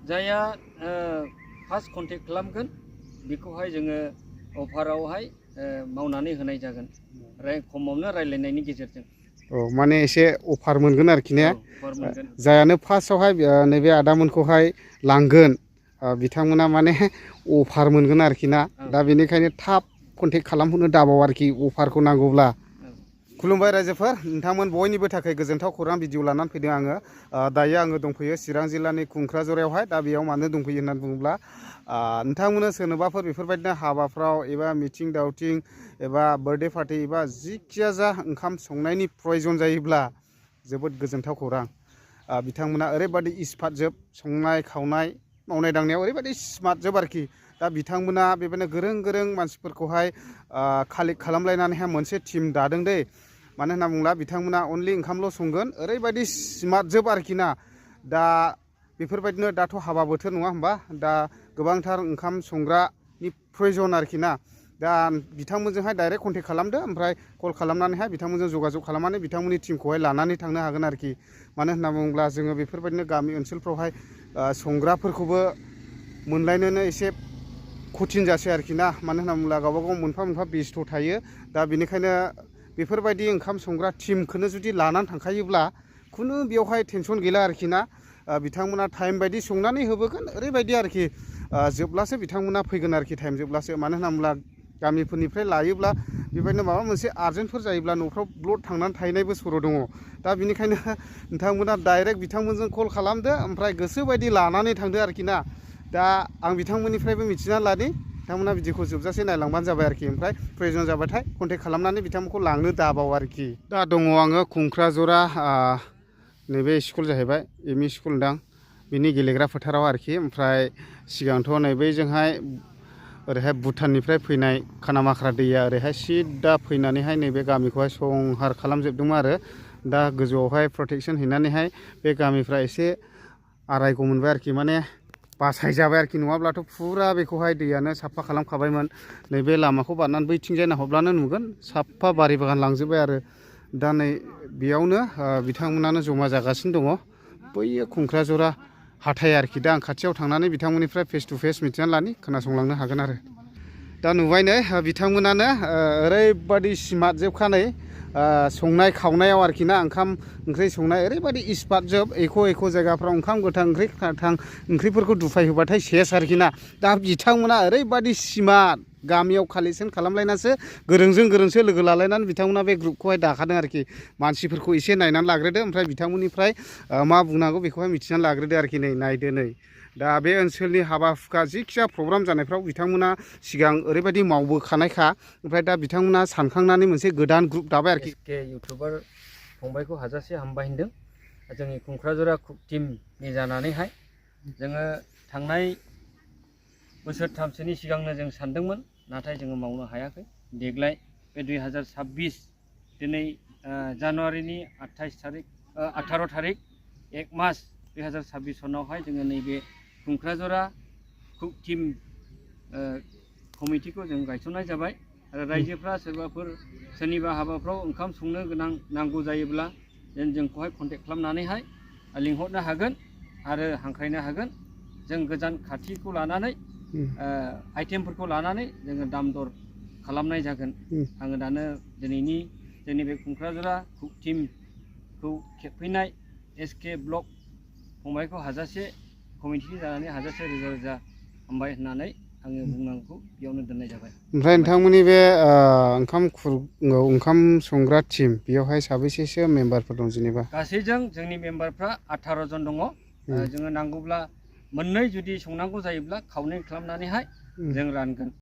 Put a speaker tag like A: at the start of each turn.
A: जाया first contact खालामगोन बेखौहाय जोङो अफारावहाय मावनानै होनाय जागोन खमावनो रायलायनायनि गेजेरजों।
B: माने एसे अफार मोनगोन आरोखि ने?
A: अफार मोनगोन।
B: जायानो फार्स्टआवहाय नैबे आदामोनखौहाय लांगोन बिथांमोना माने अफार मोनगोन आरोखि ना। दा बेनिखायनो थाब कन्टेक्ट खालामहरनो दाबाव आरोखि अफारखौ नांगौब्ला। खुलुमबाय रायजोफोर, नोंथांमोन बयनिबो थाखाय गोजोनथाव खौरां भिडिअ लानानै फैदों आङो। दायो आङो दंफैयो चिरां जिल्लानि कुंक्राझारावहाय। दा बेयाव मानो दंफैयो होननानै बुङोब्ला नोंथांमोननो सोरनोबाफोर बेफोरबायदिनो हाबाफ्राव एबा मिथिं दावथिं एबा बार्थडे पार्टि एबा जिखिया जा ओंखाम संनायनि प्रयजन जायोब्ला जोबोद गोजोनथाव खौरां। बिथांमोना ओरैबायदि एक्सपार्ट जोब, संनाय खावनाय मावनाय दांनायाव ओरैबायदि स्मार्ट जोब आरोखि। दा बिथांमोना बेबायदिनो गोरों गोरों मानसिफोरखौहाय कालेक्ट खालामलायनानैहाय मोनसे टिम दादों दै। मानो होनना बुङोब्ला बिथांमोना अनलि ओंखामल' संगोन, ओरैबायदि स्मार्ट जोब आरोखि ना। दा बेफोरबायदिनो दाथ' हाबा बोथोर नङा होमबा? दा गोबांथार ओंखाम संग्रानि प्रयजन आरोखि ना। दा बिथांमोनजोंहाय डाइरेक्ट कन्टेक्ट खालामदो, ओमफ्राय कल खालामनानैहाय बिथांमोनजों जगाजग खालामनानै बिथांमोननि टिमखौहाय लानानै थांनो हागोन आरोखि। मानो होनना बुङोब्ला जोङो बेफोरबायदिनो गामि ओनसोलफ्रावहाय संग्राफोरखौबो मोनलायनोनो एसे कठिन जासै आरोखि ना। मानो होनना बुङोब्ला गावबा गाव मोनफा मोनफा बेस्थ' थायो। दा बेनिखायनो बेफोरबायदि ओंखाम संग्रा टिमखौनो जुदि लानानै थांखायोब्ला खुनु बेवहाय टेनसन गैला आरोखि ना। बिथांमोना टाइम बायदि संनानै होबोगोन, ओरैबायदि आरोखि जोबब्लासो बिथांमोना फैगोन आरोखि, टाइम जोबब्लासो। मानो होनना बुङोब्ला गामिफोरनिफ्राय लायोब्ला बेबायदिनो माबा मोनसे आर्जेन्टफोर जायोब्ला न'फ्राव ब्लड थांनानै थाहैनायबो सर' दङ। दा बेनिखायनो नोंथांमोना डाइरेक्ट बिथांमोनजों कल खालामदो, ओमफ्राय गोसोबायदि लानानै थांदो आरोखि ना। दा आं बिथांमोननिफ्रायबो मिथिना लानि, बिथांमोना भिडिअखौ जोबजासे नायलांबानो जाबाय आरोखि। ओमफ्राय प्रयजन जाबाथाय कन्टेक्ट खालामनानै बिथांमोनखौ लांनो दाबाव आरोखि। दा दङ आङो कुंक्राझारा नैबे स्कुल जाहैबाय, एम इ स्कुल दां, बिनि गेलेग्रा फोथाराव आरोखि। ओमफ्राय सिगांथ' नैबेजोंहाय ओरैहाय भुटाननिफ्राय फैनाय खानामाख्रा दैया ओरैहाय सिदा फैनानैहाय नैबे गामिखौहाय संहार खालामजोबदोंमोन आरो। दा गोजौआवहाय प्रटेकसन हैनानैहाय बे गामिफ्रा एसे आरायग' मोनबाय आरोखि, माने बासायजाबाय आरोखि। नङाब्लाथ' फुरा बेखौहाय दैयानो साफा खालामखाबायमोन। नैबे लामाखौ बारनानै बैथिंजाय नाहरब्लानो नुगोन साफा बारि बागान लांजोबबाय आरो। दा नै बेयावनो बिथांमोनानो जमा जागासिनो दङ, बैयो कुंक्राझारा हाथाय आरोखि। दा आं खाथियाव थांनानै बिथांमोननिफ्राय फेस टु फेस मिथिनानै लानि, खोनासंलांनो हागोन आरो। दा नुबाय नै बिथांमोनानो ओरैबायदि स्मार्ट जोबखा नै संनाय खावनायाव आरोखि ना। ओंखाम ओंख्रि संनाय ओरैबायदि एक्सपार्ट जोब, एख' जायगाफ्राव ओंखाम गोथां ओंख्रि गोथां ओंख्रिफोरखौ दुफाय होबाथाय सेस आरोखि ना। दा बिथांमोना ओरैबायदि स्मार्ट, गामियाव कालेक्सन खालामलायनासो गोरोंजों गोरोंसो लोगो लालायनानै बिथांमोना बे ग्रुपखौहाय दाखादों आरोखि। मानसिफोरखौ एसे नायनानै लाग्रोदो, ओमफ्राय बिथांमोननिफ्राय मा बुंनांगौ बेखौहाय मिथिनानै लाग्रोदो आरोखि। नै नायदो नै, दा बे ओनसोलनि हाबा हुखा जिखिया प्रग्राम जानायफ्राव बिथांमोना सिगां ओरैबायदि मावबोखानायखा। ओमफ्राय दा बिथांमोना सानखांनानै मोनसे गोदान ग्रुप दाबाय आरोखि।
A: एसके इउटुबार फंबायखौ हाजासे हामबाय होनदों। जोंनि कुंक्राझारा टिमनि जानानैहाय जोङो थांनाय बोसोरथामसोनि सिगांनो जों सानदोंमोन, नाथाय जोङो मावनो हायाखै। देग्लाय बे 2026 दिनै जानुवारिनि 18 थारिख 1 मास 2026 सनावहाय जोङो नैबे कुंक्राझारा कुक टिम कमिटिखौ जों गायसननाय जाबाय। आरो रायजोफ्रा सोरबाफोर सोरनिबा हाबाफ्राव ओंखाम संनो गोनां नांगौ जायोब्ला जोंखौहाय कन्टेक्ट खालामनानैहाय लिंहरनो हागोन आरो हांख्रायनो हागोन। जों गोजान खाथिखौ लानानै आइटेमफोरखौ लानानै जोङो दाम दर खालामनाय जागोन। आङो दानो दिनैनि जोंनि बे कुंक्राझारा कुक टिमखौ खेबफैनाय एसके ब्लक फंबायखौ हाजासे कमिटिनि जानानै हाजासे रोजा रोजा हामबाय होननानै आङो बुंनांगौ बेयावनो दोननाय जाबाय।
B: ओमफ्राय नोंथांमोननि बे ओंखाम संग्रा टिम बेयावहाय साबैसेसो मेम्बारफोर दं जेनेबा?
A: गासैजों जोंनि मेम्बारफ्रा 18 जन दङ। जोङो नांगौब्ला मोननै जुदि संनांगौ जायोब्ला खावनै खालामनानैहाय जों रानगोन।